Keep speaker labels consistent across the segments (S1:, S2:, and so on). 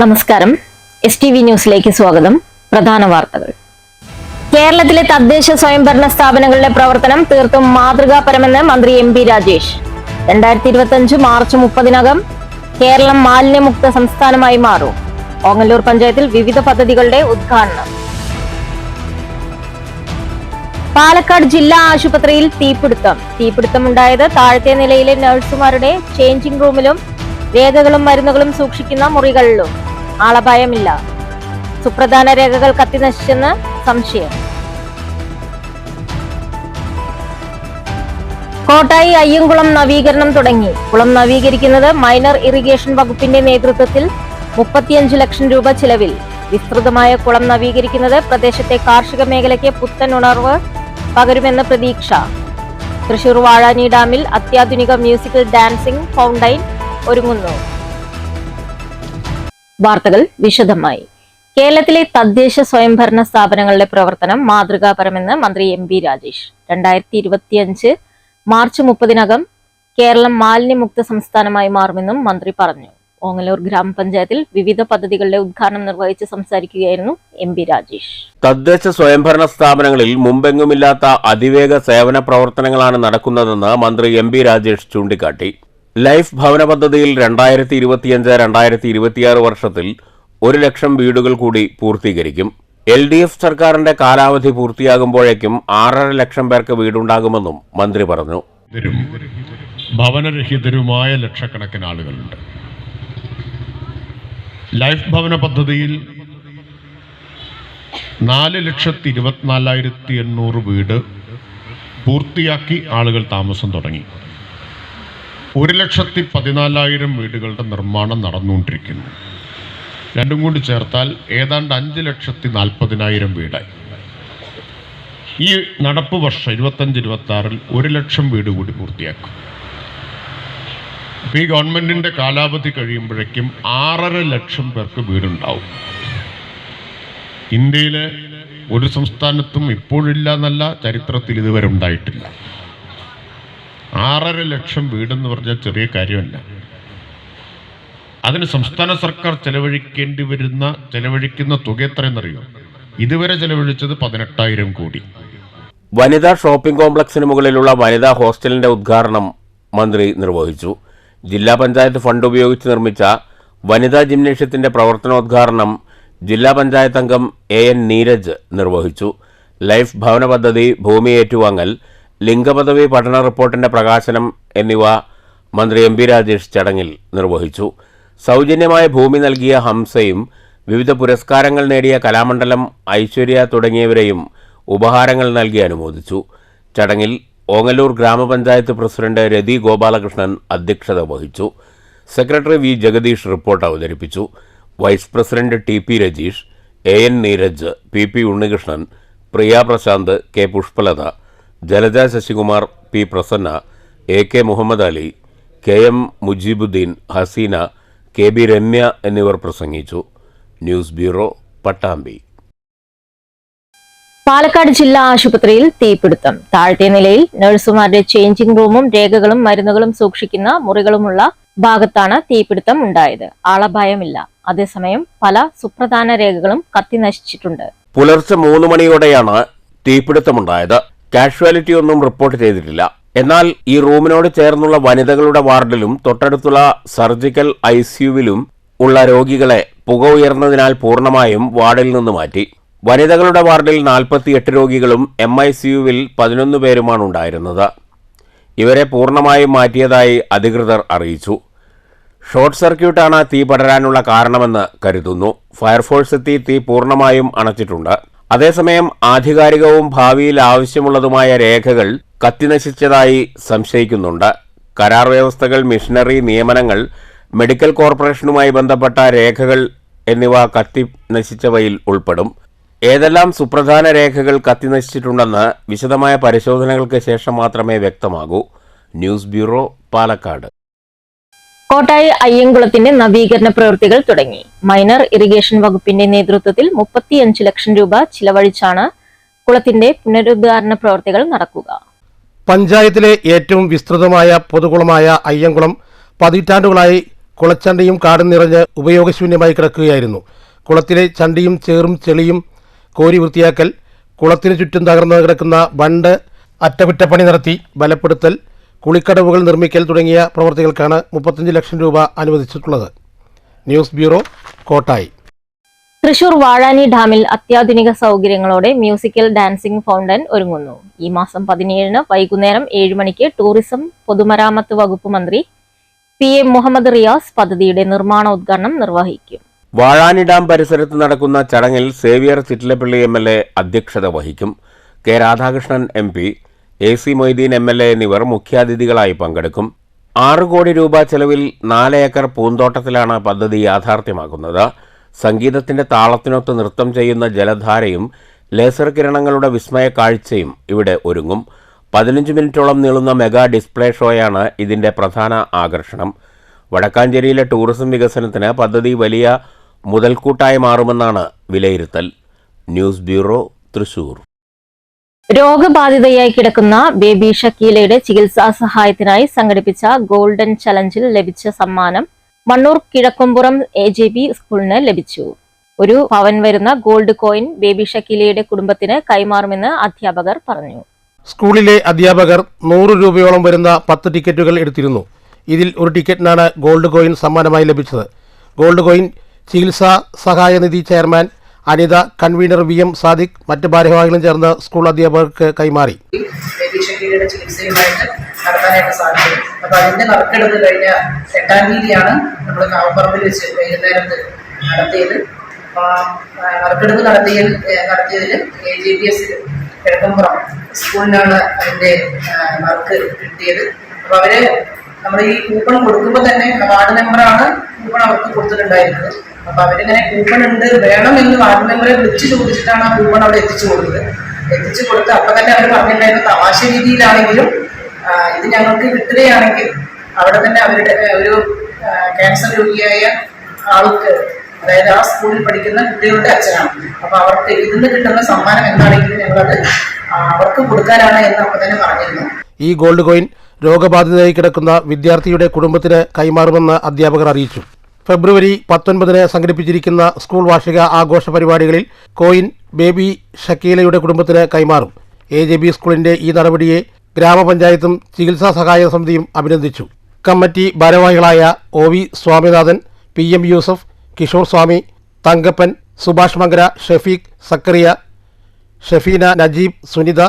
S1: നമസ്കാരം. STV ന്യൂസിലേക്ക് സ്വാഗതം. പ്രധാന വാർത്തകൾ. കേരളത്തിലെ തദ്ദേശ സ്വയംഭരണ സ്ഥാപനങ്ങളുടെ പ്രവർത്തനം തീർത്തും മാതൃകാപരമെന്ന് മന്ത്രി MP രാജേഷ്. 2025 മാർച്ച് 30-നകം കേരളം മാലിന്യമുക്ത സംസ്ഥാനമായി മാറും. ഓങ്ങല്ലൂർ പഞ്ചായത്തിൽ വിവിധ പദ്ധതികളുടെ ഉദ്ഘാടനം. പാലക്കാട് ജില്ലാ ആശുപത്രിയിൽ തീപിടുത്തമുണ്ടായത് താഴത്തെ നിലയിലെ നഴ്സുമാരുടെ ചേഞ്ചിങ് റൂമിലും രേഖകളും മരുന്നുകളും സൂക്ഷിക്കുന്ന മുറികളിലും. ആളപായമില്ല. സുപ്രധാന രേഖകൾ കത്തിനശിച്ചെന്ന് സംശയം. കോട്ടായി അയ്യങ്കുളം നവീകരണം തുടങ്ങി. കുളം നവീകരിക്കുന്നത് മൈനർ ഇറിഗേഷൻ വകുപ്പിന്റെ നേതൃത്വത്തിൽ 35 ലക്ഷം രൂപ ചിലവിൽ. വിസ്തൃതമായ കുളം നവീകരിക്കുന്നത് പ്രദേശത്തെ കാർഷിക മേഖലയ്ക്ക് പുത്തൻ ഉണർവ് പകരുമെന്ന് പ്രതീക്ഷ. തൃശൂർ വാഴാനി ഡാമിൽ അത്യാധുനിക മ്യൂസിക്കൽ ഡാൻസിംഗ് ഫൗണ്ടൈൻ ഒരുങ്ങുന്നു. വാർത്തകൾ വിശദമായി. കേരളത്തിലെ തദ്ദേശ സ്വയംഭരണ സ്ഥാപനങ്ങളുടെ പ്രവർത്തനം മാതൃകാപരമെന്ന് മന്ത്രി MP രാജേഷ്. 2025 മാർച്ച് 30-നകം കേരളം മാലിന്യമുക്ത സംസ്ഥാനമായി മാറുമെന്നും മന്ത്രി പറഞ്ഞു. ഓങ്ങല്ലൂർ ഗ്രാമപഞ്ചായത്തിൽ വിവിധ പദ്ധതികളുടെ ഉദ്ഘാടനം നിർവഹിച്ച് സംസാരിക്കുകയായിരുന്നു MP രാജേഷ്.
S2: തദ്ദേശ സ്വയംഭരണ സ്ഥാപനങ്ങളിൽ മുമ്പെങ്ങുമില്ലാത്ത അതിവേഗ സേവന പ്രവർത്തനങ്ങളാണ് നടക്കുന്നതെന്ന് മന്ത്രി MP രാജേഷ് ചൂണ്ടിക്കാട്ടി. ലൈഫ് ഭവന പദ്ധതിയിൽ 2025-2026 വർഷത്തിൽ 1 ലക്ഷം വീടുകൾ കൂടി പൂർത്തീകരിക്കും. LDF സർക്കാരിന്റെ കാലാവധി പൂർത്തിയാകുമ്പോഴേക്കും 6.5 ലക്ഷം പേർക്ക് വീടുണ്ടാകുമെന്നും മന്ത്രി പറഞ്ഞു.
S3: ഭവനരഹിതരുമായ ലക്ഷക്കണക്കിന് ആളുകളുണ്ട്. ലൈഫ് ഭവന പദ്ധതിയിൽ 4,24,800 വീട് പൂർത്തിയാക്കി ആളുകൾ താമസം തുടങ്ങി. 1,14,000 വീടുകളുടെ നിർമ്മാണം നടന്നുകൊണ്ടിരിക്കുന്നു. രണ്ടും കൂടി ചേർത്താൽ ഏതാണ്ട് 5,40,000 വീടായി. ഈ നടപ്പ് വർഷം 25-26 1 ലക്ഷം വീട് കൂടി പൂർത്തിയാക്കും. ഈ ഗവൺമെന്റിന്റെ കാലാവധി കഴിയുമ്പോഴേക്കും 6.5 ലക്ഷം പേർക്ക് വീടുണ്ടാവും. ഇന്ത്യയിലെ ഒരു സംസ്ഥാനത്തും ഇപ്പോഴില്ല എന്നല്ല, ചരിത്രത്തിൽ ഇതുവരെ ഉണ്ടായിട്ടില്ല. 6.5 ലക്ഷം വീടെന്ന് പറഞ്ഞാൽ ചെറിയ കാര്യമല്ല. അതിന് സംസ്ഥാന സർക്കാർ ചെലവഴിക്കുന്ന തുക എത്രയെന്നറിയോ? ഇതുവരെ ചെലവഴിച്ചത് 18,000 കോടി.
S2: വനിതാ ഷോപ്പിംഗ് കോംപ്ലക്സിന് മുകളിലുള്ള വനിതാ ഹോസ്റ്റലിന്റെ ഉദ്ഘാടനം മന്ത്രി നിർവഹിച്ചു. ജില്ലാ പഞ്ചായത്ത് ഫണ്ട് ഉപയോഗിച്ച് നിർമ്മിച്ച വനിതാ ജിംനേഷ്യത്തിന്റെ പ്രവർത്തനോദ്ഘാടനം ജില്ലാ പഞ്ചായത്ത് അംഗം AN നീരജ് നിർവഹിച്ചു. ലൈഫ് ഭവന പദ്ധതി, ഭൂമി ഏറ്റുവാങ്ങൽ, ലിംഗപദവി പഠന റിപ്പോർട്ടിന്റെ പ്രകാശനം എന്നിവ മന്ത്രി MP രാജേഷ് ചടങ്ങിൽ നിർവഹിച്ചു. സൗജന്യമായ ഭൂമി നൽകിയ ഹംസയും വിവിധ പുരസ്കാരങ്ങൾ നേടിയ കലാമണ്ഡലം ഐശ്വര്യ തുടങ്ങിയവരെയും ഉപഹാരങ്ങൾ നൽകി അനുമോദിച്ചു. ചടങ്ങിൽ ഓങ്ങല്ലൂർ ഗ്രാമപഞ്ചായത്ത് പ്രസിഡന്റ് രതി ഗോപാലകൃഷ്ണൻ അധ്യക്ഷത വഹിച്ചു. സെക്രട്ടറി V ജഗദീഷ് റിപ്പോർട്ട് അവതരിപ്പിച്ചു. Vice president TP Rajeesh, AN Neeraj, PP Unnikrishnan, Priya Prashanth, K Pushpalatha, Jalaja Sasikumar, P Prasanna, AK Muhammad Ali, KM Mujeebuddeen, Haseena, KB Ramya എന്നിവർ പ്രസംഗിച്ചു. News bureau, Pattambi.
S1: പാലക്കാട് ജില്ലാ ആശുപത്രിയിൽ തീപിടുത്തം. താഴത്തെ നിലയിൽ നഴ്സുമാരുടെ ചേഞ്ചിങ് റൂമും രേഖകളും മരുന്നുകളും സൂക്ഷിക്കുന്ന മുറികളുമുള്ള ഭാഗത്താണ് തീപിടുത്തം ഉണ്ടായത്. ആളപായമില്ല. അതേസമയം പല സുപ്രധാന രേഖകളും കത്തിനശിച്ചിട്ടുണ്ട്.
S2: പുലർച്ചെ 3 മണിയോടെയാണ് തീപിടുത്തമുണ്ടായത്. കാഷ്വാലിറ്റി ഒന്നും റിപ്പോർട്ട് ചെയ്തിട്ടില്ല. എന്നാൽ ഈ റൂമിനോട് ചേർന്നുള്ള വനിതകളുടെ വാർഡിലും തൊട്ടടുത്തുള്ള സർജിക്കൽ ICUവിലും ഉള്ള രോഗികളെ പുക ഉയർന്നതിനാൽ പൂർണ്ണമായും വാർഡിൽ നിന്ന് മാറ്റി. വനിതകളുടെ വാർഡിൽ 48 രോഗികളും MICUവിൽ 11 പേരുമാണ് ഉണ്ടായിരുന്നത്. ഇവരെ പൂർണ്ണമായും മാറ്റിയതായി അധികൃതർ അറിയിച്ചു. ഷോർട്ട് സർക്യൂട്ടാണ് തീ പടരാനുള്ള കാരണമെന്ന് കരുതുന്നു. ഫയർഫോഴ്സ് എത്തി തീ പൂർണ്ണമായും അണച്ചിട്ടുണ്ട്. അതേസമയം ആധികാരികവും ഭാവിയിൽ ആവശ്യമുള്ളതുമായ രേഖകൾ കത്തിനശിച്ചതായി സംശയിക്കുന്നുണ്ട്. കരാർ വ്യവസ്ഥകൾ, മിഷനറി നിയമനങ്ങൾ, മെഡിക്കൽ കോർപ്പറേഷനുമായി ബന്ധപ്പെട്ട രേഖകൾ എന്നിവ കത്തിനശിച്ചവയിൽ ഉൾപ്പെടും. ഏതെല്ലാം സുപ്രധാന രേഖകൾ കത്തിനശിച്ചിട്ടുണ്ടെന്ന് വിശദമായ പരിശോധനകൾക്ക് ശേഷം മാത്രമേ വ്യക്തമാകൂ. News bureau, Palakkad.
S1: കോട്ടായി അയ്യങ്കുളത്തിന്റെ നവീകരണ പ്രവൃത്തികൾ തുടങ്ങി. മൈനർ ഇറിഗേഷൻ വകുപ്പിന്റെ നേതൃത്വത്തിൽ 35 ലക്ഷം രൂപ ചിലവഴിച്ചാണ് കുളത്തിന്റെ പുനരുദ്ധാരണ പ്രവൃത്തികൾ നടക്കുക.
S4: പഞ്ചായത്തിലെ ഏറ്റവും വിസ്തൃതമായ പൊതുകുളമായ അയ്യങ്കുളം പതിറ്റാണ്ടുകളായി കുളച്ചണ്ടിയും കാടും നിറഞ്ഞ് ഉപയോഗശൂന്യമായി കിടക്കുകയായിരുന്നു. കുളത്തിലെ ചണ്ടിയും ചേറും ചെളിയും കോരി വൃത്തിയാക്കൽ, കുളത്തിനു ചുറ്റും തകർന്നു കിടക്കുന്ന ബണ്ട് അറ്റകുറ്റപ്പണി നടത്തി ബലപ്പെടുത്തൽ, കുളിക്കടവുകൾ നിർമ്മിക്കൽ തുടങ്ങിയ പ്രവൃത്തികൾക്കാണ് 35 ലക്ഷം രൂപ അനുവദിച്ചിട്ടുള്ളത്. News bureau, Kottayi.
S1: തൃശൂർ വാഴാനി ഡാമിൽ അത്യാധുനിക സൗകര്യങ്ങളോടെ മ്യൂസിക്കൽ ഡാൻസിംഗ് ഫൗണ്ടൻ ഒരുങ്ങുന്നു. ഈ മാസം 17-ന് വൈകുന്നേരം 7 മണിക്ക് ടൂറിസം പൊതുമരാമത്ത് വകുപ്പ് മന്ത്രി PM മുഹമ്മദ് റിയാസ് പദ്ധതിയുടെ നിർമ്മാണോദ്ഘാടനം നിർവഹിക്കും.
S2: വാഴാനി ഡാം പരിസരത്ത് നടക്കുന്ന ചടങ്ങിൽ സേവ്യർ ചിറ്റിലപ്പള്ളി MLA അധ്യക്ഷത വഹിക്കും. K Radhakrishnan MP, AC Moideen MLA എന്നിവർ മുഖ്യാതിഥികളായി പങ്കെടുക്കും. 6 കോടി രൂപ ചെലവിൽ 4 ഏക്കർ പൂന്തോട്ടത്തിലാണ് പദ്ധതി യാഥാർത്ഥ്യമാക്കുന്നത്. സംഗീതത്തിന്റെ താളത്തിനൊത്ത് നൃത്തം ചെയ്യുന്ന ജലധാരയും ലേസർ കിരണങ്ങളുടെ വിസ്മയ കാഴ്ചയും ഇവിടെ ഒരുങ്ങും. 15 മിനിറ്റോളം നീളുന്ന മെഗാ ഡിസ്പ്ലേ ഷോയാണ് ഇതിന്റെ പ്രധാന ആകർഷണം. വടക്കാഞ്ചേരിയിലെ ടൂറിസം വികസനത്തിന് പദ്ധതി വലിയ മുതൽക്കൂട്ടായി മാറുമെന്നാണ് വിലയിരുത്തൽ. News bureau, Thrissur.
S1: രോഗബാധിതയായി കിടക്കുന്ന ബേബി ഷക്കീലയുടെ ചികിത്സാ സഹായത്തിനായി സംഘടിപ്പിച്ച ഗോൾഡൻ ചലഞ്ചിൽ ലഭിച്ച സമ്മാനം മണ്ണൂർ കിഴക്കുംപുറം AJB സ്കൂളിന് ലഭിച്ചു. 1 പവൻ വരുന്ന ഗോൾഡ് കോയിൻ ബേബി ഷക്കീലയുടെ കുടുംബത്തിന് കൈമാറുമെന്ന് അധ്യാപകർ പറഞ്ഞു.
S4: സ്കൂളിലെ അധ്യാപകർ 100 രൂപയോളം വരുന്ന 10 ടിക്കറ്റുകൾ എടുത്തിരുന്നു. ഇതിൽ ഒരു ടിക്കറ്റിനാണ് ഗോൾഡ് കോയിൻ സമ്മാനമായി ലഭിച്ചത്. ഗോൾഡ് കോയിൻ ചികിത്സാ സഹായ നിധി chairman Anitha, convener VM Sadiq, മറ്റ് ഭാരവാഹികളും ചേർന്ന് സ്കൂൾ അധ്യാപകർക്ക് കൈമാറി.
S5: ചികിത്സയുമായിട്ട് നടത്താനായിട്ട് സാധിക്കും. അപ്പോൾ അതിന്റെ നറുക്കെടുപ്പ് കഴിഞ്ഞ 8-ാം തീയതിയാണ് നമ്മൾ കാവപ്പറമ്പിൽ വെച്ച് വൈകുന്നേരത്ത് നടത്തിയത്. നറുക്കെടുപ്പ് നടത്തിയതിൽ AJBS കിഴക്കുംപുറം സ്കൂളിനാണ് അതിന്റെ നറുക്ക് കിട്ടിയത്. അപ്പോൾ അവര് നമ്മൾ ഈ കൂപ്പൺ കൊടുക്കുമ്പോൾ തന്നെ വാർഡ് മെമ്പറാണ് കൂപ്പൺ അവർക്ക് കൊടുത്തിട്ടുണ്ടായിരുന്നത്. അപ്പൊ അവരിങ്ങനെ കൂപ്പൺ ഉണ്ട് വേണമെന്ന് വാർഡ് മെമ്പറെ വിളിച്ചു ചോദിച്ചിട്ടാണ് ആ കൂപ്പൺ അവിടെ എത്തിച്ചു കൊടുത്ത് അപ്പൊ തന്നെ അവർ പറഞ്ഞിട്ടുണ്ടായിരുന്നു തമാശ രീതിയിലാണെങ്കിലും ഇത് ഞങ്ങൾക്ക് കിട്ടുകയാണെങ്കിൽ അവിടെ തന്നെ അവരുടെ ഒരു ക്യാൻസർ രോഗിയായ ആൾക്ക്, അതായത് ആ സ്കൂളിൽ പഠിക്കുന്ന കുട്ടികളുടെ അച്ഛനാണ്, അപ്പൊ അവർക്ക് ഇതിന് കിട്ടുന്ന സമ്മാനം എന്താണെങ്കിലും ഞങ്ങളത് അവർക്ക് കൊടുക്കാനാണ് എന്ന് അപ്പൊ തന്നെ പറഞ്ഞിരുന്നു.
S4: ഈ ഗോൾഡ് കോയിൻ രോഗബാധിതയായി കിടക്കുന്ന വിദ്യാർത്ഥിയുടെ കുടുംബത്തിന് കൈമാറുമെന്ന് അധ്യാപകർ അറിയിച്ചു. ഫെബ്രുവരി 19-ന് സംഘടിപ്പിച്ചിരിക്കുന്ന സ്കൂൾ വാർഷിക ആഘോഷ പരിപാടികളിൽ കോയിൻ ബേബി ഷക്കീലയുടെ കുടുംബത്തിന് കൈമാറും. AJB സ്കൂളിന്റെ ഈ നടപടിയെ ഗ്രാമപഞ്ചായത്തും ചികിത്സാ സഹായ സമിതിയും അഭിനന്ദിച്ചു. കമ്മിറ്റി ഭാരവാഹികളായ OV സ്വാമിനാഥൻ, PM യൂസഫ്, കിഷോർ സ്വാമി, തങ്കപ്പൻ, സുഭാഷ് മങ്കര, ഷഫീഖ്, സക്കറിയ, ഷഫീന, നജീബ്, സുനിത,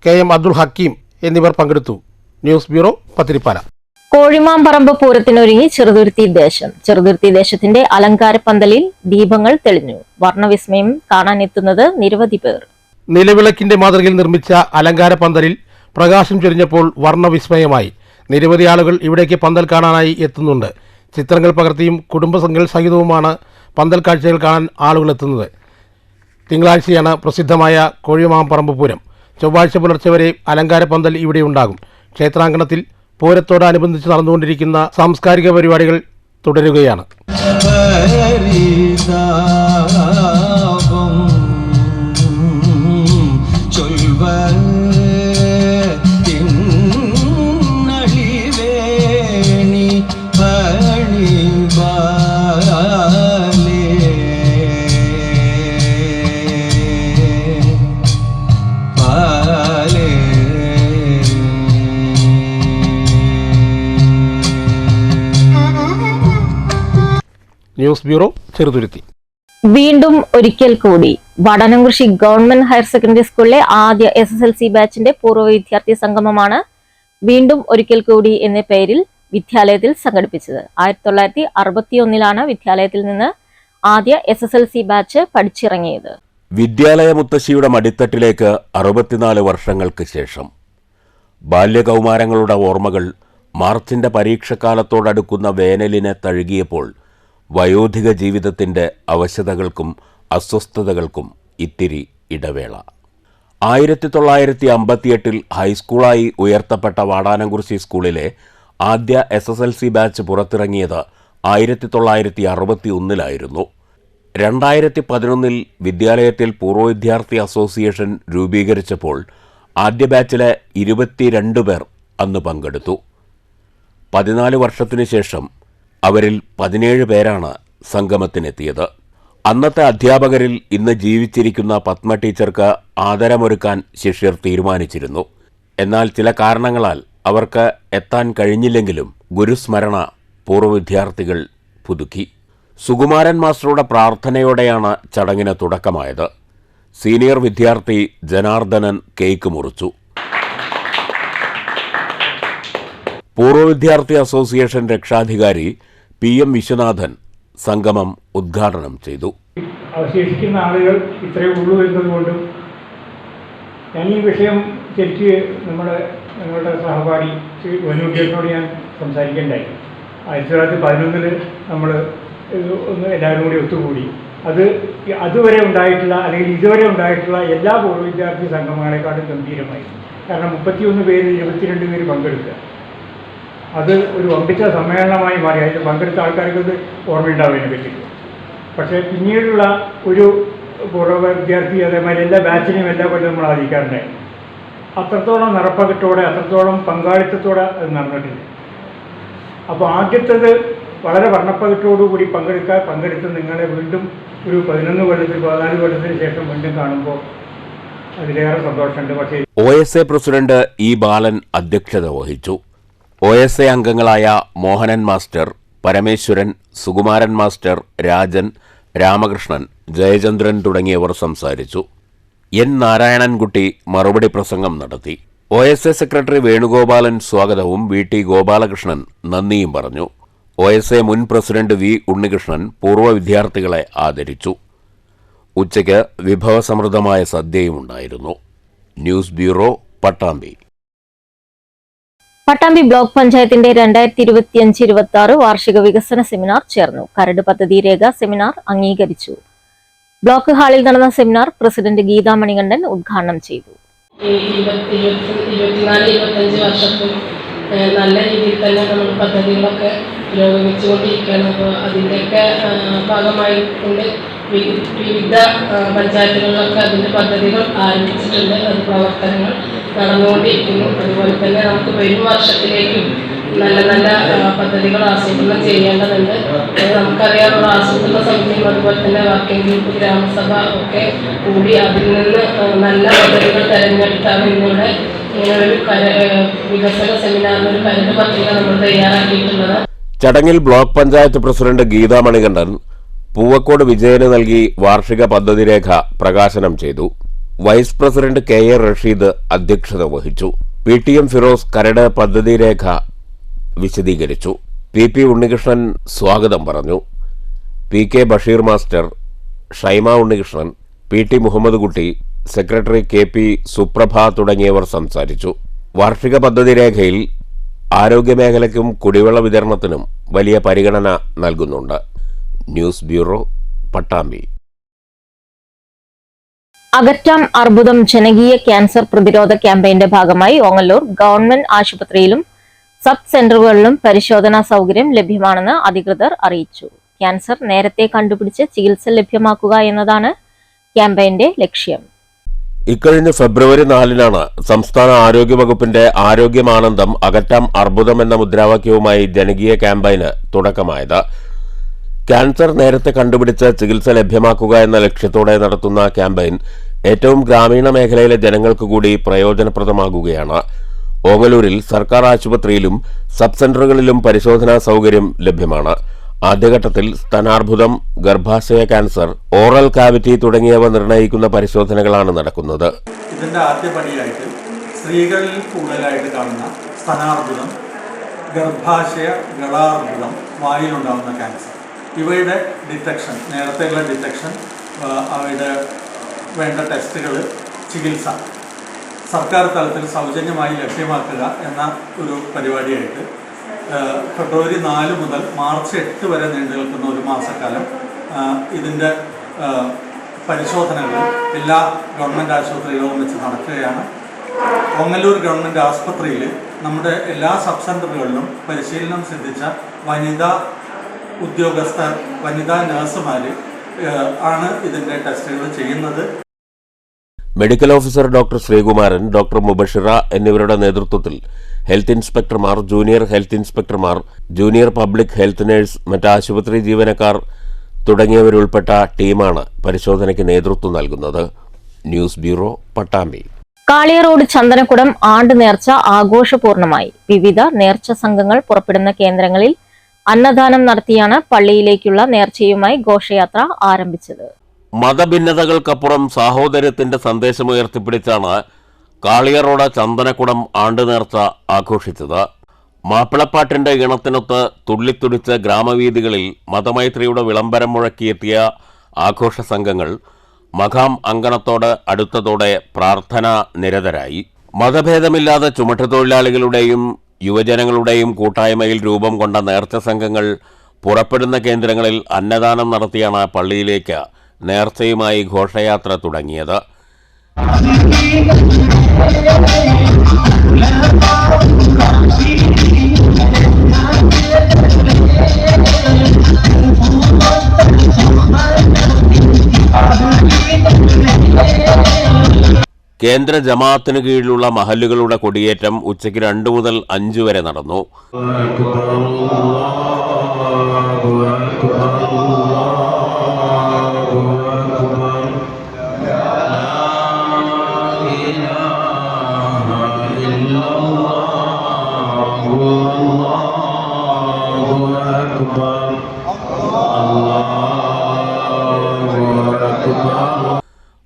S4: KM അബ്ദുൽ ഹക്കീം എന്നിവർ പങ്കെടുത്തു. News bureau, Pathirippala.
S1: കോഴിമാമ്പറമ്പ് പൂരത്തിനൊരുങ്ങി ചെറുതുരുത്തി ദേശം. ചെറുതുരുത്തി ദേശത്തിന്റെ അലങ്കാര പന്തലിൽ ദീപങ്ങൾ തെളിഞ്ഞു. വർണ്ണവിസ്മയം കാണാനെത്തുന്നത് നിരവധി പേർ.
S4: നിലവിളക്കിന്റെ മാതൃകയിൽ നിർമ്മിച്ച അലങ്കാര പന്തലിൽ പ്രകാശം ചൊരിഞ്ഞപ്പോൾ വർണ്ണവിസ്മയമായി. നിരവധി ആളുകൾ ഇവിടേക്ക് പന്തൽ കാണാനായി എത്തുന്നുണ്ട്. ചിത്രങ്ങൾ പകർത്തിയും കുടുംബസംഘങ്ങൾ സഹിതവുമാണ് പന്തൽ കാഴ്ചകൾ കാണാൻ ആളുകൾ എത്തുന്നത്. തിങ്കളാഴ്ചയാണ് പ്രസിദ്ധമായ കോഴിമാമ്പറമ്പ് പൂരം. ചൊവ്വാഴ്ച പുലർച്ചെ വരെ അലങ്കാര പന്തൽ ഇവിടെ ഉണ്ടാകും. ക്ഷേത്രാങ്കണത്തിൽ പൂരത്തോടനുബന്ധിച്ച് നടന്നുകൊണ്ടിരിക്കുന്ന സാംസ്കാരിക പരിപാടികൾ തുടരുകയാണ്. News bureau, Cheruthuruthy.
S1: വീണ്ടും ഒരിക്കൽ കൂടി വടനംകുറിശി ഗവൺമെന്റ് ഹയർ സെക്കൻഡറി സ്കൂളിലെ ആദ്യ SSLC ബാച്ചിന്റെ പൂർവ്വ വിദ്യാർത്ഥി സംഗമമാണ് വീണ്ടും ഒരിക്കൽ കൂടി എന്ന പേരിൽ വിദ്യാലയത്തിൽ സംഘടിപ്പിച്ചത്. 1961 വിദ്യാലയത്തിൽ നിന്ന് ആദ്യ SSLC ബാച്ച് പഠിച്ചിറങ്ങിയത്.
S2: വിദ്യാലയ മുത്തശ്ശിയുടെ മടിത്തട്ടിലേക്ക് 64 വർഷങ്ങൾക്ക് ശേഷം ബാല്യകൗമാരങ്ങളുടെ ഓർമ്മകൾ മാർച്ചിന്റെ പരീക്ഷക്കാലത്തോടടുക്കുന്ന വേനലിനെ തഴുകിയപ്പോൾ വയോധിക ജീവിതത്തിന്റെ അവശതകൾക്കും അസ്വസ്ഥതകൾക്കും ഇത്തിരി ഇടവേള. 1958 ഹൈസ്കൂളായി ഉയർത്തപ്പെട്ട വാടാനംകുറിശി സ്കൂളിലെ ആദ്യ SSLC ബാച്ച് പുറത്തിറങ്ങിയത് 1961 2011 വിദ്യാലയത്തിൽ പൂർവ്വ വിദ്യാർത്ഥി അസോസിയേഷൻ രൂപീകരിച്ചപ്പോൾ ആദ്യ ബാച്ചിലെ 22 പേർ അന്ന് പങ്കെടുത്തു. 14 വർഷത്തിനു ശേഷം അവരിൽ 17 പേരാണ് സംഗമത്തിനെത്തിയത്. അന്നത്തെ അധ്യാപകരിൽ ഇന്ന് ജീവിച്ചിരിക്കുന്ന പത്മ ടീച്ചർക്ക് ആദരമൊരുക്കാൻ ശിഷ്യർ തീരുമാനിച്ചിരുന്നു. എന്നാൽ ചില കാരണങ്ങളാൽ അവർക്ക് എത്താൻ കഴിഞ്ഞില്ലെങ്കിലും ഗുരുസ്മരണ പൂർവ്വ വിദ്യാർത്ഥികൾ പുതുക്കി. സുകുമാരൻ മാസ്റ്ററുടെ പ്രാർത്ഥനയോടെയാണ് ചടങ്ങിന് തുടക്കമായത്. സീനിയർ വിദ്യാർത്ഥി ജനാർദ്ദനൻ കേക്ക് മുറിച്ചു. പൂർവ്വ വിദ്യാർത്ഥി അസോസിയേഷൻ രക്ഷാധികാരി PM വിശ്വനാഥൻ സംഗമം ഉദ്ഘാടനം ചെയ്തു.
S6: അവശേഷിക്കുന്ന ആളുകൾ ഇത്രയേ ഉള്ളൂ എന്നതുകൊണ്ടും ഞാൻ ഈ വിഷയം ശരിക്ക് ഞങ്ങളുടെ സഹപാഠി വനുദ്ദേശനോട് ഞാൻ സംസാരിക്കേണ്ടായി. 1911 നമ്മൾ ഒന്ന് എല്ലാവരും കൂടി ഒത്തുകൂടി. അതുവരെ ഉണ്ടായിട്ടുള്ള അല്ലെങ്കിൽ ഇതുവരെ ഉണ്ടായിട്ടുള്ള എല്ലാ പൂർവ്വ വിദ്യാർത്ഥി സംഗമങ്ങളെക്കാളും ഗംഭീരമായി. കാരണം 31 പേര് 22 പേര് പങ്കെടുക്കുക, അത് ഒരു വമ്പിച്ച സമ്മേളനമായി മാറി. അതിൽ പങ്കെടുത്ത ആൾക്കാർക്കത് ഓർമ്മയുണ്ടാവുന്നതിനെ പറ്റിയിട്ട്. പക്ഷേ പിന്നീടുള്ള ഒരു പൂർവ്വ വിദ്യാർത്ഥി അതേമാതിരി എല്ലാ ബാച്ചിനെയും എല്ലാ കൊല്ലം നമ്മൾ ആദരിക്കാറുണ്ടായി. അത്രത്തോളം നിറപ്പകറ്റോടെ അത്രത്തോളം പങ്കാളിത്തത്തോടെ അത് നടന്നിട്ടില്ല. അപ്പോൾ ആദ്യത്തേത് വളരെ വർണ്ണപ്പകറ്റോടുകൂടി പങ്കെടുത്ത് നിങ്ങളെ വീണ്ടും ഒരു 11 കൊല്ലത്തിൽ 14 കൊല്ലത്തിന് ശേഷം വീണ്ടും കാണുമ്പോൾ അതിലേറെ സന്തോഷമുണ്ട്. പക്ഷേ
S2: OSA പ്രസിഡന്റ് E. ബാലൻ അധ്യക്ഷത വഹിച്ചു. OSA അംഗങ്ങളായ മോഹനൻ മാസ്റ്റർ, പരമേശ്വരൻ, സുകുമാരൻ മാസ്റ്റർ, രാജൻ, രാമകൃഷ്ണൻ, ജയചന്ദ്രൻ തുടങ്ങിയവർ സംസാരിച്ചു. N. നാരായണൻകുട്ടി മറുപടി പ്രസംഗം നടത്തി. OSA സെക്രട്ടറി വേണുഗോപാലൻ സ്വാഗതവും VT ഗോപാലകൃഷ്ണൻ നന്ദിയും പറഞ്ഞു. OSA മുൻ പ്രസിഡന്റ് V. ഉണ്ണികൃഷ്ണൻ പൂർവ്വ വിദ്യാർത്ഥികളെ ആദരിച്ചു. ഉച്ചയ്ക്ക് വിഭവസമൃദ്ധമായ സദ്യയുമുണ്ടായിരുന്നു. News bureau, Pattambi.
S1: Pattambi block പഞ്ചായത്തിന്റെ 2025-26 വാർഷിക വികസന സെമിനാർ ചേർന്നു. കരട് പദ്ധതി രേഖ സെമിനാർ അംഗീകരിച്ചു. ബ്ലോക്ക് ഹാളിൽ നടന്ന സെമിനാർ പ്രസിഡന്റ് ഗീതാ മണികണ്ഠൻ ഉദ്ഘാടനം ചെയ്തു.
S7: 24-25 വർഷത്തിൽ നല്ല രീതിയിൽ തന്നെ നമ്മൾ പദ്ധതികളൊക്കെ പുരോഗമിച്ചുകൊണ്ടിരിക്കുകയാണ്. അപ്പോൾ അതിൻ്റെയൊക്കെ ഭാഗമായി കൊണ്ട് വിവിധ പഞ്ചായത്തുകളിലൊക്കെ അതിൻ്റെ പദ്ധതികൾ ആരംഭിച്ചിട്ടുണ്ട്. അത് പ്രവർത്തനങ്ങൾ നടന്നുകൊണ്ടിരിക്കുന്നു. അതുപോലെ തന്നെ നമുക്ക് വരും വർഷത്തിലേക്കും നല്ല നല്ല പദ്ധതികൾ ആസൂത്രണം ചെയ്യേണ്ടതുണ്ട്. നമുക്കറിയാവുന്ന ആസൂത്രണ സമിതിയും അതുപോലെ തന്നെ വർക്കിംഗ് ഗ്രൂപ്പ്, ഗ്രാമസഭ ഒക്കെ കൂടി അതിൽ നിന്ന് നല്ല പദ്ധതികൾ തിരഞ്ഞെടുത്താണ് ഇന്നിവിടെ ഇങ്ങനൊരു വികസന സെമിനാറിന് ഒരു കരട് പത്രിക നമ്മൾ തയ്യാറാക്കിയിട്ടുള്ളത്.
S2: ചടങ്ങിൽ ബ്ലോക്ക് പഞ്ചായത്ത് പ്രസിഡന്റ് ഗീതാ മണികണ്ഠൻ പൂവക്കോട് വിജയന് നൽകി വാർഷിക പദ്ധതി രേഖ പ്രകാശനം ചെയ്തു. വൈസ് പ്രസിഡന്റ് KA റഷീദ് അധ്യക്ഷത വഹിച്ചു. PTM ഫിറോസ് കരട് പദ്ധതി രേഖ വിശദീകരിച്ചു. PP ഉണ്ണികൃഷ്ണൻ സ്വാഗതം പറഞ്ഞു. PK Basheer master, Shaima Unnikrishnan, PT Muhammad Kutty, secretary KP സുപ്രഭ തുടങ്ങിയവർ സംസാരിച്ചു. വാർഷിക പദ്ധതി രേഖയിൽ ആരോഗ്യമേഖലയ്ക്കും കുടിവെള്ള വിതരണത്തിനും വലിയ പരിഗണന നൽകുന്നുണ്ട്. News bureau, Pattambi.
S1: അകറ്റാം അർബുദം ജനകീയ ക്യാൻസർ പ്രതിരോധ ക്യാമ്പയിന്റെ ഭാഗമായി ഓങ്ങല്ലൂർ ഗവൺമെന്റ് ആശുപത്രിയിലും സബ് സെന്ററുകളിലും പരിശോധനാ സൗകര്യം ലഭ്യമാണെന്ന് അധികൃതർ അറിയിച്ചു. ക്യാൻസർ നേരത്തെ കണ്ടുപിടിച്ച് ചികിത്സ ലഭ്യമാക്കുക എന്നതാണ് ക്യാമ്പയിന്റെ ലക്ഷ്യം.
S2: ഇക്കഴിഞ്ഞ ഫെബ്രുവരി 4-നാണ് സംസ്ഥാന ആരോഗ്യവകുപ്പിന്റെ ആരോഗ്യമാനന്ദം അകറ്റാം അർബുദം എന്ന മുദ്രാവാക്യവുമായി ജനകീയ ക്യാമ്പയിന് തുടക്കമായത്. ക്യാൻസർ നേരത്തെ കണ്ടുപിടിച്ച് ചികിത്സ ലഭ്യമാക്കുക എന്ന ലക്ഷ്യത്തോടെ നടത്തുന്ന ക്യാമ്പയിൻ ഏറ്റവും ഗ്രാമീണ മേഖലയിലെ ജനങ്ങൾക്ക് കൂടി പ്രയോജനപ്രദമാകുകയാണ്. ഓങ്ങല്ലൂരിൽ സർക്കാർ ആശുപത്രിയിലും സബ് സെന്ററുകളിലും പരിശോധനാ സൗകര്യം ലഭ്യമാണ്. ആദ്യഘട്ടത്തിൽ സ്തനാർബുദം, ഗർഭാശയ ക്യാൻസർ, ഓറൽ കാവിറ്റി തുടങ്ങിയവ നിർണ്ണയിക്കുന്ന പരിശോധനകളാണ് നടക്കുന്നത്.
S8: ഇതിന്റെ ആദ്യപടിയായിട്ട് സ്ത്രീകളിൽ കൂടുതലായിട്ട് കാണുന്ന സ്തനാർബുദം, ഗർഭാശയ ഗളാർബുദം, വായിലുണ്ടാകുന്ന ക്യാൻസർ, ഇവയുടെ ഡിറ്റക്ഷൻ, നേരത്തെയുള്ള ഡിറ്റക്ഷൻ, അവയുടെ വേണ്ട ടെസ്റ്റുകൾ, ചികിത്സ സർക്കാർ തലത്തിൽ സൗജന്യമായി ലഭ്യമാക്കുക എന്ന ഒരു പരിപാടിയായിട്ട് ഫെബ്രുവരി 4 മുതൽ മാർച്ച് 8 വരെ നീണ്ടു നിൽക്കുന്ന ഒരു മാസക്കാലം ഇതിൻ്റെ പരിശോധനകൾ എല്ലാ ഗവൺമെൻറ് ആശുപത്രികളും വെച്ച് നടക്കുകയാണ്. ഓങ്ങല്ലൂർ ഗവൺമെൻറ് ആശുപത്രിയിൽ നമ്മുടെ എല്ലാ സബ് സെൻ്ററുകളിലും പരിശീലനം സിദ്ധിച്ച വനിതാ ഉദ്യോഗസ്ഥർ, വനിതാ നഴ്സുമാർ ആണ് ഇതിൻ്റെ ടെസ്റ്റുകൾ ചെയ്യുന്നത്.
S2: Medical officer doctor Sreekumaran, doctor Mubashira എന്നിവരുടെ നേതൃത്വത്തിൽ ഹെൽത്ത് ഇൻസ്പെക്ടർമാർ, ജൂനിയർ ഹെൽത്ത് ഇൻസ്പെക്ടർമാർ, ജൂനിയർ പബ്ലിക് ഹെൽത്ത് നഴ്സ്, മറ്റ് ആശുപത്രി ജീവനക്കാർ തുടങ്ങിയവരുൾപ്പെട്ട ടീമാണ് പരിശോധനയ്ക്ക് നേതൃത്വം നൽകുന്നത്. News bureau, Pattambi.
S1: കാളിയറോഡ് ചന്ദനക്കുടം ആണ്ട് നേർച്ച ആഘോഷപൂർണമായി. വിവിധ നേർച്ച സംഘങ്ങൾ പുറപ്പെടുന്ന കേന്ദ്രങ്ങളിൽ അന്നദാനം നടത്തിയാണ് പള്ളിയിലേക്കുള്ള നേർച്ചയുമായി ഘോഷയാത്ര ആരംഭിച്ചത്.
S2: മതഭിന്നതകൾക്കപ്പുറം സാഹോദര്യത്തിന്റെ സന്ദേശമുയർത്തിപ്പിടിച്ചാണ് കാളിയറോഡ് ചന്ദനക്കുടം ആണ്ട് നേർച്ച ആഘോഷിച്ചത്. മാപ്പിളപ്പാട്ടിന്റെ ഈണത്തിനൊത്ത് തുള്ളിത്തുടിച്ച് ഗ്രാമവീഥികളിൽ മതമൈത്രിയുടെ വിളംബരം മുഴക്കിയെത്തിയ ആഘോഷ സംഘങ്ങൾ മഖാം അങ്കണത്തോട് അടുത്തതോടെ പ്രാർത്ഥന നിരതരായി. മതഭേദമില്ലാതെ ചുമട്ടുതൊഴിലാളികളുടെയും യുവജനങ്ങളുടെയും കൂട്ടായ്മയിൽ രൂപം കൊണ്ട നേർച്ച സംഘങ്ങൾ പുറപ്പെടുന്ന കേന്ദ്രങ്ങളിൽ അന്നദാനം നടത്തിയാണ് പള്ളിയിലേക്ക് നേർച്ചയുമായി ഘോഷയാത്ര തുടങ്ങിയത്. കേന്ദ്ര ജമാഅത്തിന് കീഴിലുള്ള മഹല്ലുകളുടെ കൊടിയേറ്റം ഉച്ചയ്ക്ക് 2 മുതൽ 5 വരെ നടന്നു.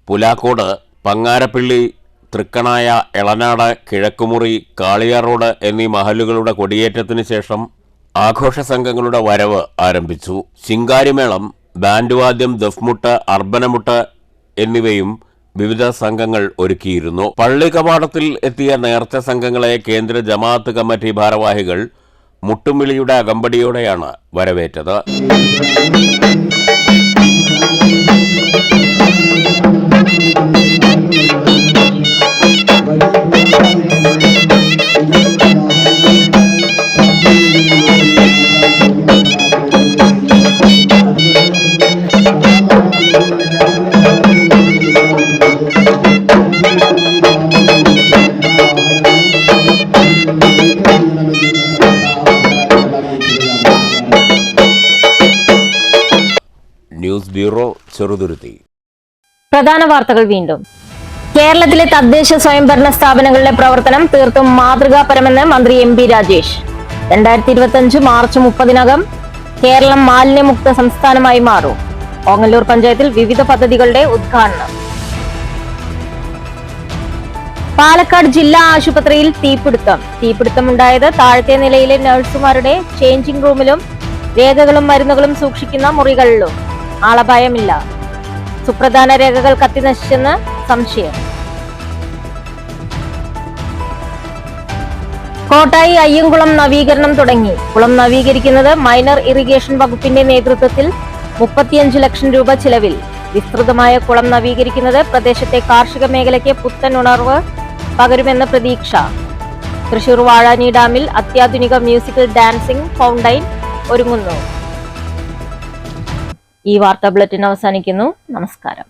S2: പുലാക്കോട്, പങ്ങാരപ്പള്ളി, തൃക്കണായ, എളനാട്, കിഴക്കുമുറി, കാളിയാറോഡ് എന്നീ മഹല്ലുകളുടെ കൊടിയേറ്റത്തിന് ശേഷം ആഘോഷ സംഘങ്ങളുടെ വരവ് ആരംഭിച്ചു. ശിങ്കാരിമേളം, ബാൻഡ് വാദ്യം, ദഫ്മുട്ട്, അർബനമുട്ട് എന്നിവയും വിവിധ സംഘങ്ങൾ ഒരുക്കിയിരുന്നു. പള്ളി കവാടത്തിൽ എത്തിയ നേർച്ച സംഘങ്ങളെ കേന്ദ്ര ജമാഅത്ത് കമ്മിറ്റി ഭാരവാഹികൾ മുട്ടുംവിളിയുടെ അകമ്പടിയോടെയാണ് വരവേറ്റത്. News bureau, Cheruthuruthy.
S1: പ്രധാന വാർത്തകൾ വീണ്ടും. കേരളത്തിലെ തദ്ദേശ സ്വയംഭരണ സ്ഥാപനങ്ങളുടെ പ്രവർത്തനം തീർത്തും മാതൃകാപരമെന്ന് മന്ത്രി MP രാജേഷ്. 2025 മാർച്ച് 30-നകം കേരളം മാലിന്യമുക്ത സംസ്ഥാനമായി മാറും. ഓങ്ങല്ലൂർ പഞ്ചായത്തിൽ വിവിധ പദ്ധതികളുടെ ഉദ്ഘാടനം. പാലക്കാട് ജില്ലാ ആശുപത്രിയിൽ തീപിടുത്തമുണ്ടായത് താഴത്തെ നിലയിലെ നഴ്സുമാരുടെ ചേഞ്ചിങ് റൂമിലും രേഖകളും മരുന്നുകളും സൂക്ഷിക്കുന്ന മുറികളിലും. ആളപായമില്ല. സുപ്രധാന രേഖകൾ കത്തിനശിച്ചെന്ന് സംശയം. കോട്ടായി അയ്യങ്കുളം നവീകരണം തുടങ്ങി. കുളം നവീകരിക്കുന്നത് മൈനർ ഇറിഗേഷൻ വകുപ്പിന്റെ നേതൃത്വത്തിൽ 35 ലക്ഷം രൂപ ചിലവിൽ. വിസ്തൃതമായ കുളം നവീകരിക്കുന്നത് പ്രദേശത്തെ കാർഷിക മേഖലയ്ക്ക് പുത്തൻ ഉണർവ് പകരുമെന്ന് പ്രതീക്ഷ. തൃശൂർ വാഴാനി ഡാമിൽ അത്യാധുനിക മ്യൂസിക്കൽ ഡാൻസിംഗ് ഫൗണ്ടൈൻ ഒരുങ്ങുന്നു. ഈ വാർത്താ ബുള്ളറ്റിൻ അവസാനിക്കുന്നു. നമസ്കാരം.